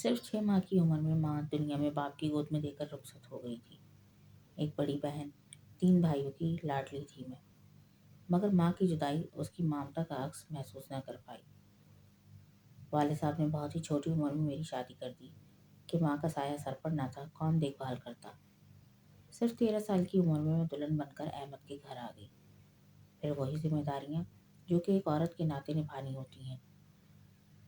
صرف 6 ماہ کی عمر میں ماں دنیا میں باپ کی گود میں دے کر رخصت ہو گئی تھی۔ ایک بڑی بہن، 3 بھائیوں کی لاڈلی تھی میں، مگر ماں کی جدائی اس کی ممتا کا عکس محسوس نہ کر پائی۔ والد صاحب نے بہت ہی چھوٹی عمر میں میری شادی کر دی کہ ماں کا سایہ سر پر نہ تھا، کون دیکھ بھال کرتا۔ صرف 13 سال کی عمر میں دلہن بن کر احمد کے گھر آ گئی۔ پھر وہی ذمہ داریاں جو کہ ایک عورت کے ناطے نبھانی ہوتی ہیں۔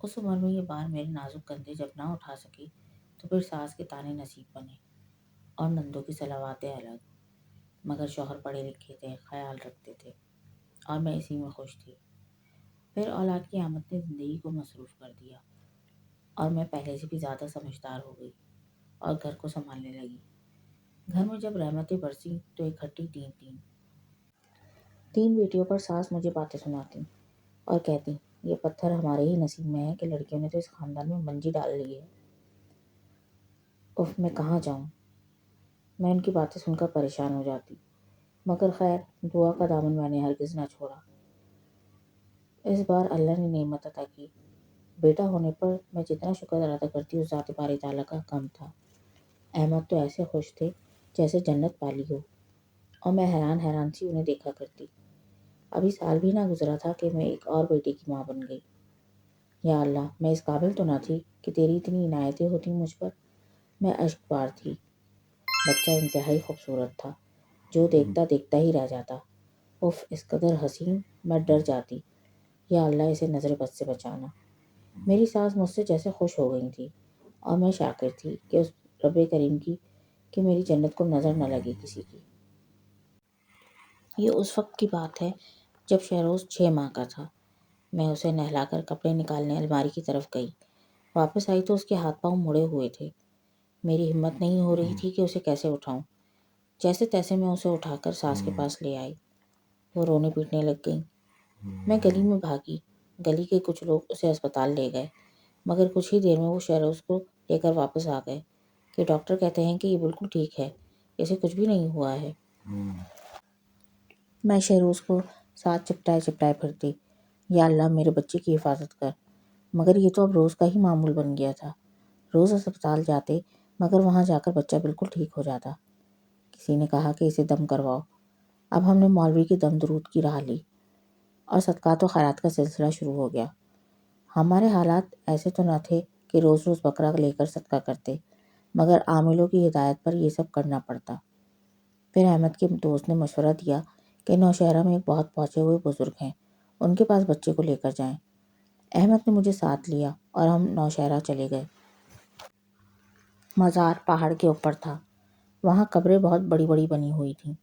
اس عمر میں یہ بار میرے نازک کندھے جب نہ اٹھا سکی تو پھر ساس کے طعنے نصیب بنے اور نندوں کی صلواتیں الگ، مگر شوہر پڑھے لکھے تھے، خیال رکھتے تھے اور میں اسی میں خوش تھی۔ پھر اولاد کی آمد نے زندگی کو مصروف کر دیا اور میں پہلے سے بھی زیادہ سمجھدار ہو گئی اور گھر کو سنبھالنے لگی۔ گھر میں جب رحمتیں برسیں تو اکٹھی تین بیٹیوں پر ساس مجھے باتیں سناتی اور کہتی، یہ پتھر ہمارے ہی نصیب میں ہے کہ لڑکیوں نے تو اس خاندان میں منجی ڈال لی ہے۔ میں کہاں جاؤں؟ میں ان کی باتیں سن کر پریشان ہو جاتی، مگر خیر دعا کا دامن میں نے ہرگز نہ چھوڑا۔ اس بار اللہ نے نعمت عطا کی۔ بیٹا ہونے پر میں جتنا شکر ادا کرتی اس ذات باری تعالیٰ کا کم تھا۔ احمد تو ایسے خوش تھے جیسے جنت پالی ہو، اور میں حیران سی انہیں دیکھا کرتی۔ ابھی سال بھی نہ گزرا تھا کہ میں ایک اور بیٹی کی ماں بن گئی۔ یا اللہ، میں اس قابل تو نہ تھی کہ تیری اتنی عنایتیں ہوتی مجھ پر۔ میں اشک بار تھی۔ بچہ انتہائی خوبصورت تھا، جو دیکھتا ہی رہ جاتا۔ اس قدر حسین، میں ڈر جاتی۔ یا اللہ، اسے نظر بد سے بچانا۔ میری ساس مجھ سے جیسے خوش ہو گئی تھی اور میں شاکر تھی کہ اس رب کریم کی کہ میری جنت کو نظر نہ لگے کسی کی۔ یہ اس وقت کی بات ہے جب شہروز 6 ماہ کا تھا۔ میں اسے نہلا کر کپڑے نکالنے الماری کی طرف گئی۔ واپس آئی تو اس کے ہاتھ پاؤں مڑے ہوئے تھے۔ میری ہمت نہیں ہو رہی تھی کہ اسے کیسے اٹھاؤں۔ جیسے تیسے میں اسے اٹھا کر ساس کے پاس لے آئی۔ وہ رونے پیٹنے لگ گئی۔ میں گلی میں بھاگی۔ گلی کے کچھ لوگ اسے اسپتال لے گئے، مگر کچھ ہی دیر میں وہ شہروز کو لے کر واپس آ گئے کہ ڈاکٹر کہتے ہیں کہ یہ بالکل ٹھیک ہے، اسے کچھ بھی نہیں ہوا ہے۔ میں شہروز کو ساتھ چپٹائے پھرتی، یا اللہ میرے بچے کی حفاظت کر۔ مگر یہ تو اب روز کا ہی معمول بن گیا تھا۔ روز اسپتال جاتے، مگر وہاں جا کر بچہ بالکل ٹھیک ہو جاتا۔ کسی نے کہا کہ اسے دم کرواؤ۔ اب ہم نے مولوی کے دم درود کی راہ لی اور صدقات و خیرات کا سلسلہ شروع ہو گیا۔ ہمارے حالات ایسے تو نہ تھے کہ روز روز بکرا لے کر صدقہ کرتے، مگر عاملوں کی ہدایت پر یہ سب کرنا پڑتا۔ پھر احمد کے دوست نے مشورہ دیا کہ نوشہرہ میں ایک بہت پہنچے ہوئے بزرگ ہیں، ان کے پاس بچے کو لے کر جائیں۔ احمد نے مجھے ساتھ لیا اور ہم نوشہرہ چلے گئے۔ مزار پہاڑ کے اوپر تھا۔ وہاں قبریں بہت بڑی بڑی بنی ہوئی تھیں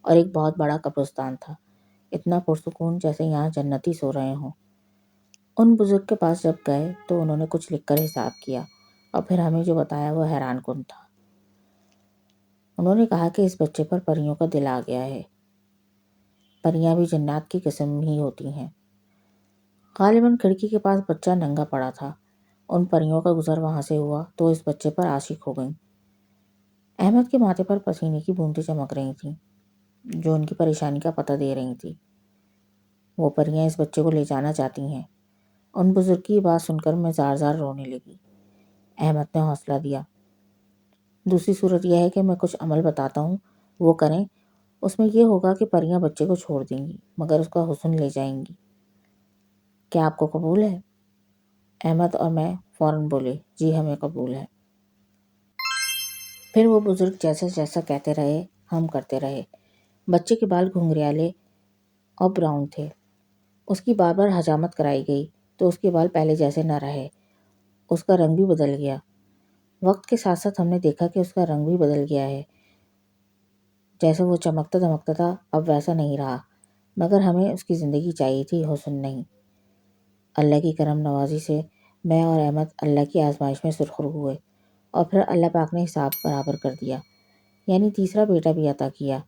اور ایک بہت بڑا قبرستان تھا، اتنا پرسکون جیسے یہاں جنتی سو رہے ہوں۔ ان بزرگ کے پاس جب گئے تو انہوں نے کچھ لکھ کر حساب کیا اور پھر ہمیں جو بتایا وہ حیران کن تھا۔ انہوں نے کہا کہ اس بچے پر پریوں کا دل آ گیا ہے۔ پریاں بھی جنات کی قسم ہی ہوتی ہیں۔ غالباً کھڑکی کے پاس بچہ ننگا پڑا تھا۔ ان پریوں کا گزر وہاں سے ہوا تو اس بچے پر عاشق ہو گئیں۔ احمد کے ماتھے پر پسینے کی بوندیں چمک رہی تھیں جو ان کی پریشانی کا پتہ دے رہی تھی۔ وہ پریاں اس بچے کو لے جانا چاہتی ہیں۔ ان بزرگ کی بات سن کر میں زار زار رونے لگی۔ احمد نے حوصلہ دیا، دوسری صورت یہ ہے کہ میں کچھ عمل بتاتا ہوں، وہ کریں، اس میں یہ ہوگا کہ پریاں بچے کو چھوڑ دیں گی مگر اس کا حسن لے جائیں گی۔ کیا آپ کو قبول ہے؟ احمد اور میں فوراً بولے، جی ہمیں قبول ہے۔ پھر وہ بزرگ جیسا جیسا کہتے رہے ہم کرتے رہے۔ بچے کے بال گھنگریالے اور براؤن تھے۔ اس کی بار بار حجامت کرائی گئی تو اس کے بال پہلے جیسے نہ رہے، اس کا رنگ بھی بدل گیا۔ وقت کے ساتھ ساتھ ہم نے دیکھا کہ اس کا رنگ بھی بدل گیا ہے، جیسے وہ چمکتا دمکتا تھا اب ویسا نہیں رہا، مگر ہمیں اس کی زندگی چاہیے تھی، حسن نہیں۔ اللہ کی کرم نوازی سے میں اور احمد اللہ کی آزمائش میں سرخرو ہوئے اور پھر اللہ پاک نے حساب برابر کر دیا، یعنی تیسرا بیٹا بھی عطا کیا۔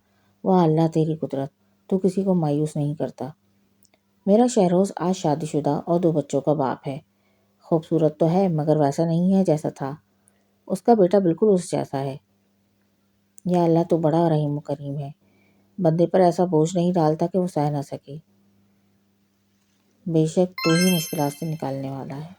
واہ اللہ تیری قدرت، تو کسی کو مایوس نہیں کرتا۔ میرا شہروز آج شادی شدہ اور 2 بچوں کا باپ ہے۔ خوبصورت تو ہے مگر ویسا نہیں ہے جیسا تھا۔ اس کا بیٹا بالکل اس جیسا ہے۔ یا اللہ تو بڑا رحیم و کریم ہے، بندے پر ایسا بوجھ نہیں ڈالتا کہ وہ سہ نہ سکے۔ بے شک تو ہی مشکلات سے نکالنے والا ہے۔